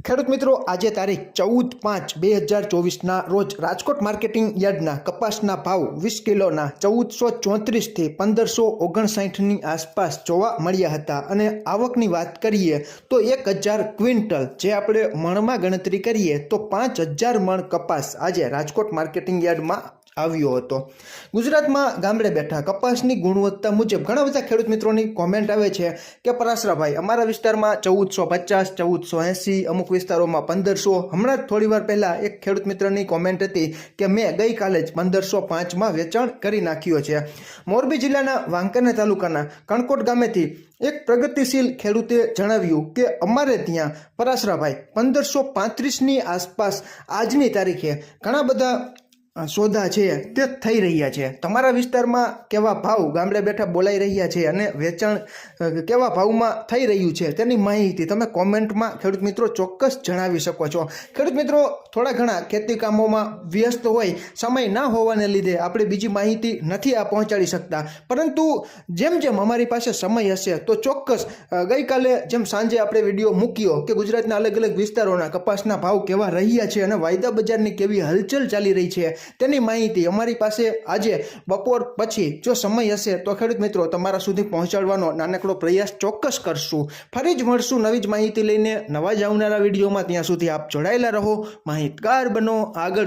ખેડૂત મિત્રો, આજે તારીખ 14/5/2024ના રોજ રાજકોટ માર્કેટિંગ યાર્ડના કપાસના ભાવ 20 કિલોના 1434 થી 1559ની આસપાસ જોવા મળ્યા હતા અને આવકની વાત કરીએ તો 1000 ક્વિન્ટલ, જે આપણે મણમાં ગણતરી કરીએ તો 5000 મણ કપાસ આજે રાજકોટ માર્કેટિંગ યાર્ડમાં આવ્યો હતો। ગુજરાતમાં ગામડે બેઠા કપાસની ગુણવત્તા મુજબ ઘણા બધા ખેડૂત મિત્રોની કોમેન્ટ આવે છે કે પરાસરાભાઈ, અમારા વિસ્તારમાં 1450, 1480, અમુક વિસ્તારોમાં 1500। હમણાં જ થોડી વાર પહેલાં એક ખેડૂત મિત્રની કોમેન્ટ હતી કે મેં ગઈકાલે જ 1505માં વેચાણ કરી નાખ્યો છે। મોરબી જિલ્લાના વાંકાનેર તાલુકાના કણકોટ ગામેથી એક પ્રગતિશીલ ખેડૂતે જણાવ્યું કે અમારે ત્યાં પરાસરાભાઈ 1535ની આસપાસ આજની તારીખે ઘણા બધા સોદા છે તે થઈ રહ્યા છે। તમારા વિસ્તારમાં કેવા ભાવ ગામડે બેઠા બોલાઈ રહ્યા છે અને વેચાણ કેવા ભાવમાં થઈ રહ્યું છે તેની માહિતી તમે કોમેન્ટમાં ખેડૂત મિત્રો ચોક્કસ જણાવી શકો છો। ખેડૂત મિત્રો થોડા ઘણા ખેતી કામોમાં વ્યસ્ત હોય, સમય ના હોવાને લીધે આપણે બીજી માહિતી નથી આ પહોંચાડી શકતા, પરંતુ જેમ જેમ અમારી પાસે સમય હશે તો ચોક્કસ ગઈકાલે જેમ સાંજે આપણે વિડીયો મૂક્યો કે ગુજરાતના અલગ અલગ વિસ્તારોના કપાસના ભાવ કેવા રહ્યા છે અને વાયદા બજારની કેવી હલચલ ચાલી રહી છે તેની માહિતી અમારી પાસે આજે બપોર પછી જો સમય હશે તો ખેડૂત મિત્રો તમારા સુધી પહોંચાડવાનો નાનકડો પ્રયાસ ચોક્કસ કરશું। ફરી જ મળશું નવી જ માહિતી લઈને નવા જ આવનારા વિડીયોમાં। ત્યાં સુધી આપ જોડાયેલા રહો, માહિતગાર બનો, આગળ